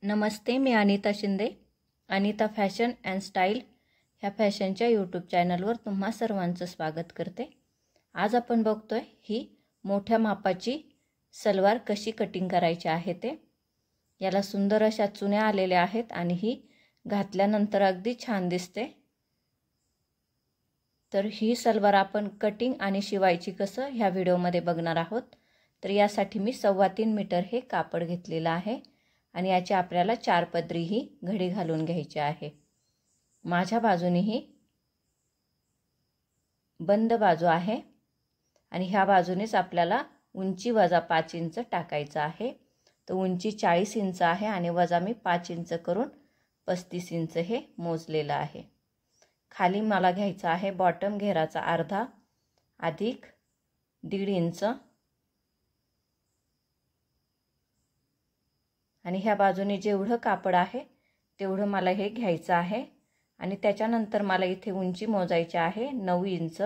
Namaste, me Anita Shinde. Anita fashion and style ह्या फॅशनच्या YouTube चॅनलवर तुम्हा सर्वांचं स्वागत करते. आज आपण बघतोय ही मोठ्या मापाची सलवार कशी कटिंग करायची आहे ते. याला सुंदर अशा चुन्या आलेल्या आहेत आणि ही घातल्यानंतर अगदी छान दिसते. तर ही सलवार आपण कटिंग आणि शिवायची कसं ह्या व्हिडिओमध्ये बघणार आहोत. तर यासाठी मी 3.25 मीटर हे कापड घेतलेलं आहे आणि याची आपल्याला 4 पदरी ही घडी घालून घ्यायची आहे. माझ्या बाजूनेही बंद बाजू आहे आणि ह्या बाजूनेच आपल्याला उंची वजा 5 इंच टाकायचं आहे. तर उंची 40 इंच आहे आणि वजा मी 5 इंच करून 35 इंच हे मोजलेलं आहे. खाली मला घ्यायचा आहे बॉटम घेराचा अर्धा अधिक 1.5 इंच आणि ह्या बाजूने जेवढं कापड आहे तेवढं मला हे घ्यायचं आहे आणि त्याच्यानंतर मला इथे उंची मोजायची आहे 9 इंच.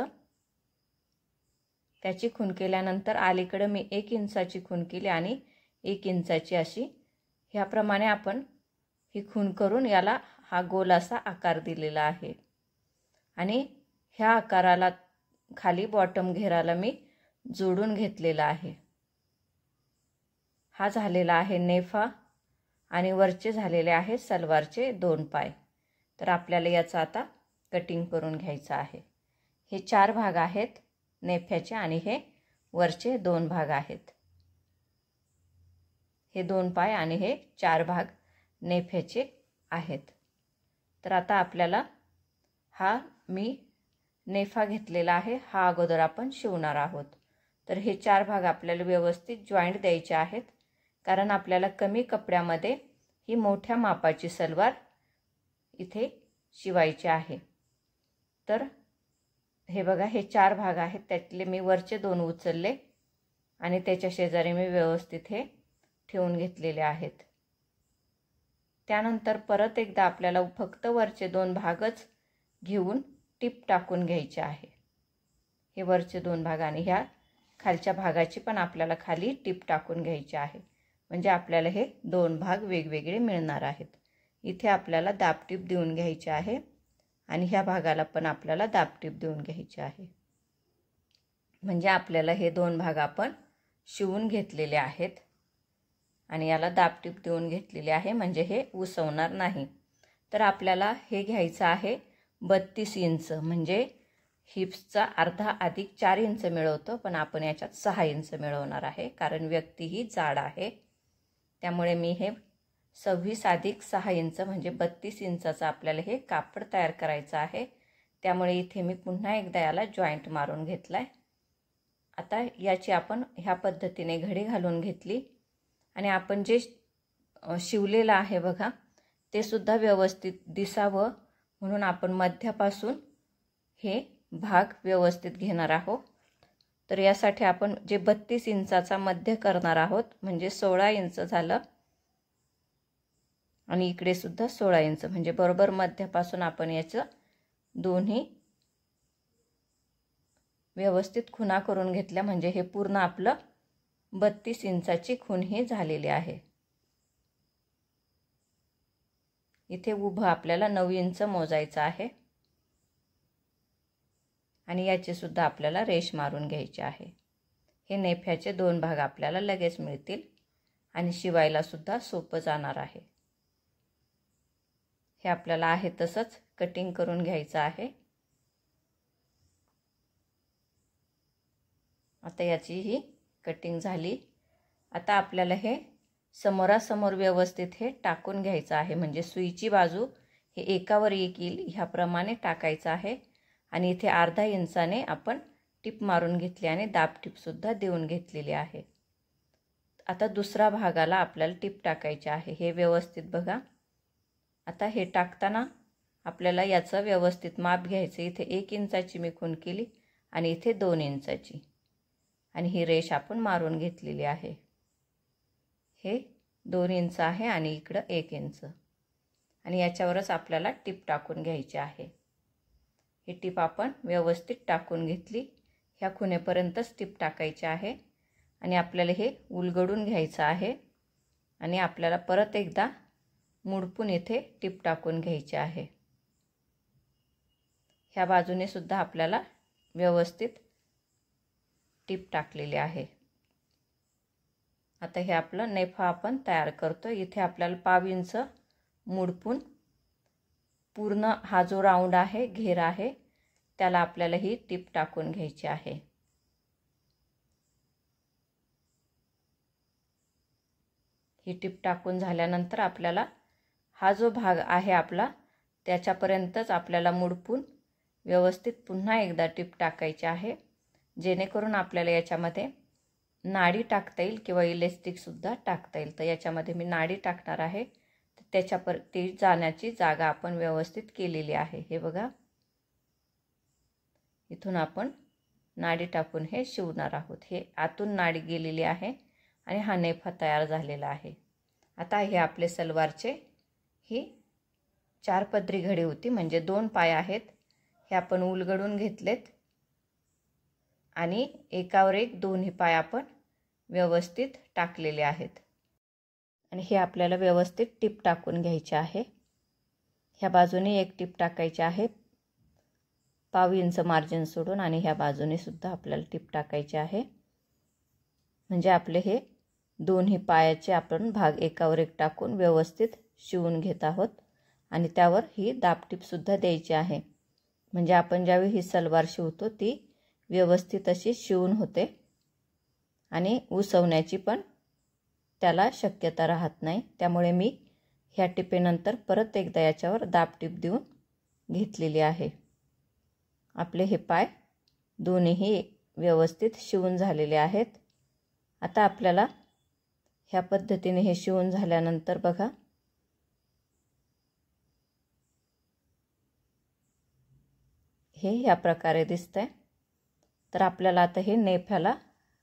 त्याची खूण केल्यानंतर अलीकडे मी 1 इंचाची खूण केली आणि 1 इंचाची अशी ह्याप्रमाणे आपण ही खूण करून याला हा गोल असा आकार दिलेला आहे आणि ह्या आकाराला खाली बॉटम घेराला मी जोडून घेतलेला आहे. हा झालेला आहे नेफा आणि वरचे झालेले आहे सलवारचे 2 पाय. तर आपल्याला याचा आता कटिंग करून घ्यायचं आहे. हे 4 भाग आहेत नेफ्याचे आणि हे वरचे 2 भाग आहेत. हे 2 पाय आणि हे 4 भाग नेफ्याचे आहेत. तर आता आपल्याला हा मी नेफा घेतलेला आहे हा अगोदर आपण शिवणार आहोत. तर हे 4 भाग आपल्याला व्यवस्थित जॉईंट द्यायचे आहेत कारण आपल्याला कमी कपड्यामध्ये ही मोठ्या मापाची सलवार इथे शिवायची आहे. तर हे बघा हे 4 भाग आहेत त्यातले मी वरचे 2 उचलले आणि त्याच्या शेजारी मी व्यवस्थित हे ठेवून घेतलेले आहेत. त्यानंतर परत एकदा आपल्याला फक्त वरचे 2 भागच घेऊन टिप टाकून घ्यायचे आहे. हे वरचे 2 भाग आणि ह्या खालच्या भागाची पण आपल्याला खाली टिप टाकून घ्यायची आहे. म्हणजे आपल्याला हे 2 भाग वेगवेगळे मिळणार आहेत. इथे आपल्याला दाबटीप देऊन घ्यायची आहे आणि ह्या भागाला पण आपल्याला दाबटीप देऊन घ्यायची आहे. म्हणजे आपल्याला हे 2 भाग आपण शिवून घेतलेले आहेत आणि याला दाबटीप देऊन घेतलेले आहे म्हणजे हे उसवणार नाही. तर आपल्याला हे घ्यायचं आहे 32 इंच म्हणजे हिप्सचा अर्धा अधिक 4 इंच मिळवतो पण आपण याच्यात 6 इंच मिळवणार आहे कारण व्यक्ती ही जाड आहे. त्यामुळे मी हे 26 अधिक 6 इंच म्हणजे 32 इंचाचं आपल्याला हे कापड तयार करायचं आहे. त्यामुळे इथे मी पुन्हा एकदा याला जॉईंट मारून घेतलाय. आता याची आपण ह्या पद्धतीने घडी घालून घेतली आणि आपण जे शिवलेलं आहे बघा ते सुद्धा व्यवस्थित दिसावं म्हणून आपण मध्यापासून हे भाग व्यवस्थित घेणार आहोत. तर यासाठी आपण जे 32 इंचाचा मध्य करणार आहोत म्हणजे 16 इंच झालं आणि इकडे सुद्धा 16 इंच म्हणजे बरोबर मध्यापासून आपण याचं दोन्ही व्यवस्थित खुणा करून घेतल्या म्हणजे हे पूर्ण आपलं 32 इंचाची खूण ही झालेली आहे. इथे उभं आपल्याला 9 इंच मोजायचं आहे आणि याचे सुद्धा आपल्याला रेष मारून घ्यायचे आहे. हे नेफ्याचे 2 भाग आपल्याला लगेच मिळतील आणि शिवायला सुद्धा सोपं जाणार आहे. हे आपल्याला आहे तसंच कटिंग करून घ्यायचं आहे. आता याची ही कटिंग झाली. आता आपल्याला हे समोरासमोर व्यवस्थित हे टाकून घ्यायचं आहे म्हणजे सुईची बाजू हे एकावर एक येईल ह्याप्रमाणे टाकायचं आहे आणि इथे अर्धा इंचाने आपण टिप मारून घेतली आणि दाब टिप सुद्धा देऊन घेतलेली आहे. आता दुसरा भागाला आपल्याला टिप टाकायची आहे. हे व्यवस्थित बघा. आता हे टाकताना आपल्याला याचं व्यवस्थित माप घ्यायचं. इथे 1 इंचाची मी खूण केली आणि इथे 2 इंचाची आणि ही रेष आपण मारून घेतलेली आहे. हे 2 इंच आहे आणि इकडं 1 इंच आणि याच्यावरच आपल्याला टिप टाकून घ्यायची आहे. ही टिप आपण व्यवस्थित टाकून घेतली. ह्या खुणेपर्यंतच टिप टाकायची आहे आणि आपल्याला हे उलगडून घ्यायचं आहे आणि आपल्याला परत एकदा मुडपून इथे टिप टाकून घ्यायची आहे। ह्या बाजूने सुद्धा आपल्याला व्यवस्थित टिप टाकलेली आहे। आता हे आपलं नेफा आपण तयार करतो। इथे आपल्याला 1/2 इंच मुडपून पूर्ण हा जो राऊंड आहे, घेर आहे, त्याला आपल्याला ही टिप टाकून घ्यायची आहे। ही टिप टाकून झाल्यानंतर आपल्याला हा जो भाग आहे आपला त्याच्यापर्यंतच आपल्याला मुडपून व्यवस्थित पुन्हा एकदा टिप टाकायची आहे, जेणेकरून आपल्याला याच्यामध्ये नाडी टाकता येईल किंवा इलेस्टिक सुद्धा टाकता येईल। तर याच्यामध्ये मी नाडी टाकणार आहे। त्याच्यावरती जाण्याची जागा आपण व्यवस्थित केलेली आहे। हे बघा, इथून आपण नाडी टाकून हे शिवणार आहोत। हे आतून नाडी गेलेली आहे आणि हा नेफा तयार झालेला आहे। आता हे आपले सलवारचे ही 4 पदरी घडी होती, म्हणजे 2 पाय आहेत, हे आपण उलगडून घेतलेत आणि एकावर एक दोन्ही पाय आपण व्यवस्थित टाकलेले आहेत आणि हे आपल्याला व्यवस्थित टिप टाकून घ्यायचे आहे। ह्या बाजूने एक टिप टाकायची आहे 1/2 इंच मार्जिन सोडून आणि ह्या बाजूने सुद्धा आपल्याला टिप टाकायची आहे, म्हणजे आपले हे दोन्ही पायाचे आपण भाग एकावर एक टाकून व्यवस्थित शिवून घेत आहोत आणि त्यावर ही दाबटीप सुद्धा द्यायची आहे, म्हणजे आपण ज्यावेळी ही सलवार शिवतो ती व्यवस्थित अशी शिवून होते आणि उसवण्याची पण त्याला शक्यता राहत नाही। त्यामुळे मी ह्या टिपेनंतर परत एकदा याच्यावर दाबटीप देऊन घेतलेली आहे। आपले हे पाय दोन्हीही व्यवस्थित शिवून झालेले आहेत। आता आपल्याला ह्या पद्धतीने हे शिवून झाल्यानंतर बघा, हे ह्या प्रकारे दिसतंय। तर आपल्याला आता हे नेफ्याला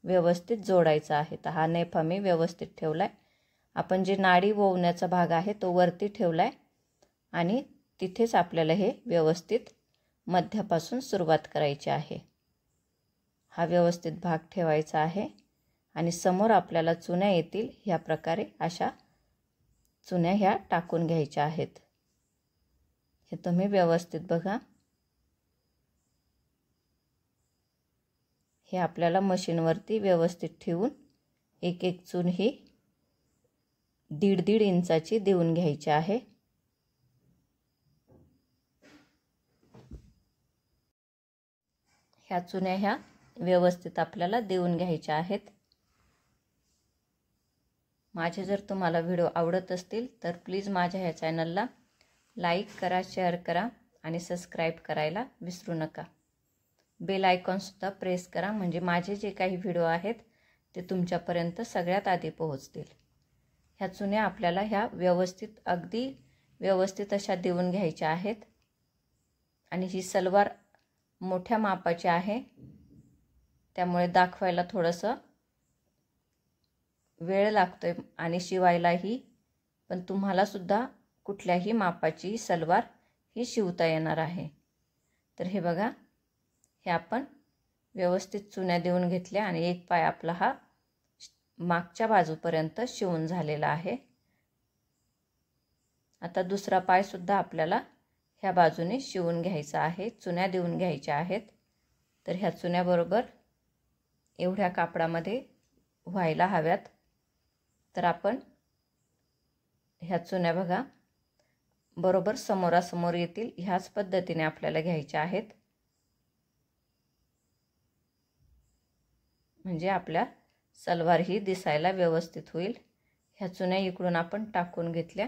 व्यवस्थित जोडायचं आहे। तर हा नेफा मी व्यवस्थित ठेवलाय। आपण जे नाडी वळवण्याचा भाग आहे तो वरती ठेवलाय आणि तिथेच आपल्याला हे व्यवस्थित मध्यापासून सुरुवात करायची आहे। हा व्यवस्थित भाग ठेवायचा आहे आणि समोर आपल्याला चुन्या येतील ह्या प्रकारे अशा चुन्या ह्या टाकून घ्यायच्या आहेत। हे तुम्ही व्यवस्थित बघा। हे आपल्याला मशीनवरती व्यवस्थित ठेवून एक एक चून ही 1.5 इंचाची देऊन घ्यायची आहे। ह्या चुन्या ह्या व्यवस्थित आपल्याला देऊन घ्यायच्या आहेत। माझे जर तुम्हाला व्हिडिओ आवडत असतील तर प्लीज माझ्या ह्या चॅनलला लाईक करा, शेअर करा आणि सबस्क्राईब करायला विसरू नका। बेल आयकॉन सुद्धा प्रेस करा, म्हणजे माझे जे काही व्हिडिओ आहेत ते तुमच्यापर्यंत सगळ्यात आधी पोहोचतील। ह्या चुन्या आपल्याला ह्या व्यवस्थित अगदी व्यवस्थित अशा देऊन घ्यायच्या आहेत आणि ही सलवार मोठ्या मापाची आहे, त्यामुळे दाखवायला थोडंसं वेळ लागतोय आणि शिवायलाही, पण तुम्हाला सुद्धा कुठल्याही मापाची सलवार ही शिवता येणार आहे। तर हे बघा, हे आपण व्यवस्थित चुन्या देऊन घेतल्या आणि एक पाय आपला हा मागच्या बाजूपर्यंत शिवून झालेला आहे। आता दुसरा पाय सुद्धा आपल्याला ह्या बाजूने शिवून घ्यायचा आहे, चुन्या देऊन घ्यायच्या आहेत। तर ह्या चुन्या बरोबर एवढ्या कापडामध्ये व्हायला हव्यात। तर आपण ह्या चुन्या बघा बरोबर समोरासमोर येतील ह्याच पद्धतीने आपल्याला घ्यायच्या आहेत, म्हणजे आपल्या सलवार ही दिसायला व्यवस्थित होईल। ह्या चुन्या इकडून आपण टाकून घेतल्या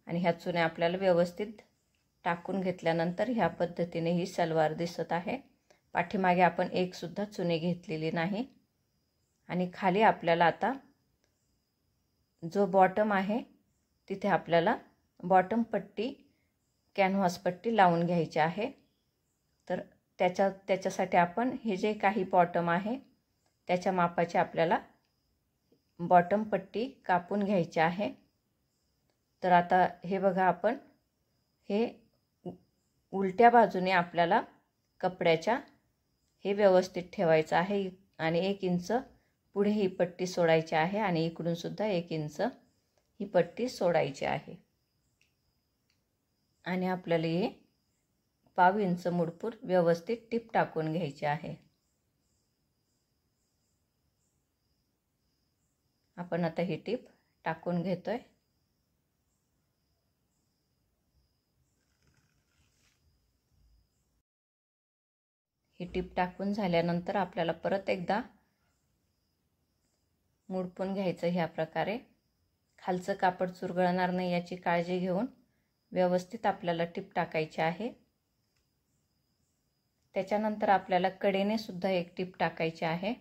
आणि ह्या चुन्या आपल्याला व्यवस्थित टाकून घेतल्यानंतर ह्या पद्धतीने ही सलवार दिसत आहे। पाठीमागे आपण एक सुद्धा चुनी घेतलेली नाही आणि खाली आपल्याला आता जो बॉटम आहे तिथे आपल्याला बॉटम पट्टी, कॅनव्हास पट्टी लावून घ्यायची आहे। तर त्याच्यासाठी आपण हे जे काही बॉटम आहे त्याच्या मापाची आपल्याला बॉटम पट्टी कापून घ्यायची आहे। तर आता हे बघा, आपण हे उलट्या बाजूने आपल्याला कपड्याच्या हे व्यवस्थित ठेवायचं आहे आणि 1 इंच पुढे ही पट्टी सोडायची आहे आणि इकडून सुद्धा 1 इंच ही पट्टी सोडायची आहे। आणि आपल्याला हे 1/2 इंच मुडपूर व्यवस्थित टिप टाकून घ्यायची आहे. आपण आता ही टिप टाकून घेतोय. ही टिप टाकून झाल्यानंतर आपल्याला परत एकदा मुडपून घ्यायचं. ह्या प्रकारे खालचं कापड चुरगळणार नाही याची काळजी घेऊन व्यवस्थित आपल्याला टिप टाकायची आहे. त्याच्यानंतर आपल्याला कडेने सुद्धा एक टिप टाकायची आहे.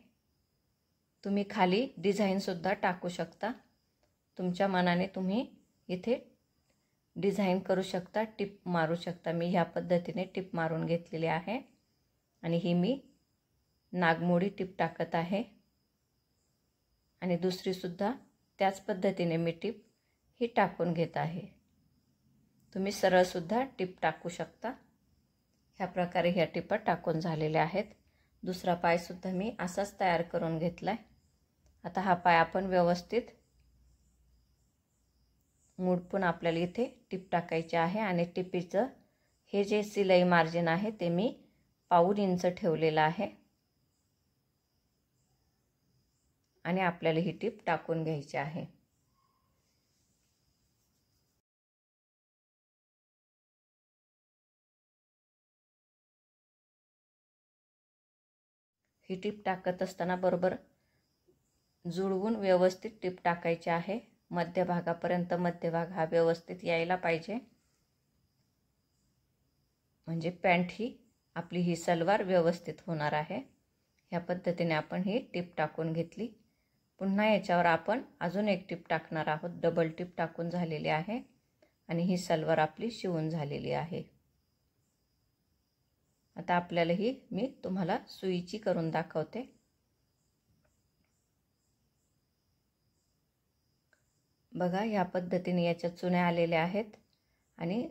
तुम्ही खाली डिझाईन सुद्धा टाकू शकता. तुमच्या मनाने तुम्ही इथे डिझाईन करू शकता, टिप मारू शकता. मी ह्या पद्धतीने टिप मारून घेतलेली आहे आणि ही मी नागमोडी टिप टाकत आहे आणि दुसरी सुद्धा त्याच पद्धतीने मी टिप ही टाकून घेत आहे. तुम्ही सरळ सुद्धा टिप टाकू शकता. ह्या प्रकारे ह्या टिपा टाकून झालेल्या आहेत. दुसरा पाय सुद्धा मी असाच तयार करून घेतलाय. आता हा पाय आपण व्यवस्थित मुडपून आपल्याला इथे टिप टाकायची आहे आणि टिपीचं हे जे सिलाई मार्जिन आहे ते मी 1/2 इंच ठेवलेलं आहे आणि आपल्याला ही टिप टाकून घ्यायची आहे. ही टिप टाकत असताना बरोबर जुळवून व्यवस्थित टिप टाकायची आहे. मध्यभागापर्यंत मध्यभाग हा व्यवस्थित यायला पाहिजे, म्हणजे पॅन्ट ही आपली ही सलवार व्यवस्थित होणार आहे. ह्या पद्धतीने आपण ही टिप टाकून घेतली. पुन्हा याच्यावर आपण अजून एक टिप टाकणार आहोत. डबल टिप टाकून झालेली आहे आणि ही सलवार आपली शिवून झालेली आहे. आता आपल्याला ही मी तुम्हाला सुईची करून दाखवते. बघा, या पद्धतीने याच्या चुन्या आलेल्या आहेत आणि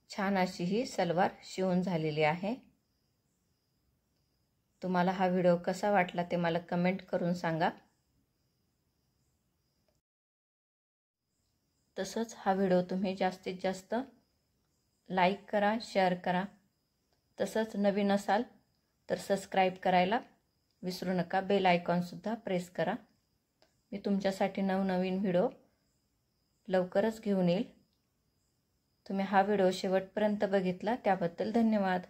छान अशी ही सलवार शिवून झालेली आहे. तुम्हाला हा व्हिडिओ कसा वाटला ते मला कमेंट करून सांगा. तसंच हा व्हिडिओ तुम्ही जास्तीत जास्त लाईक करा, शेअर करा. तसंच नवीन असाल तर सबस्क्राईब करायला विसरू नका. बेल आयकॉनसुद्धा प्रेस करा. मी तुमच्यासाठी नवनवीन व्हिडिओ लवकरच घेऊन येईल. तुम्ही हा व्हिडिओ शेवटपर्यंत बघितला त्याबद्दल धन्यवाद.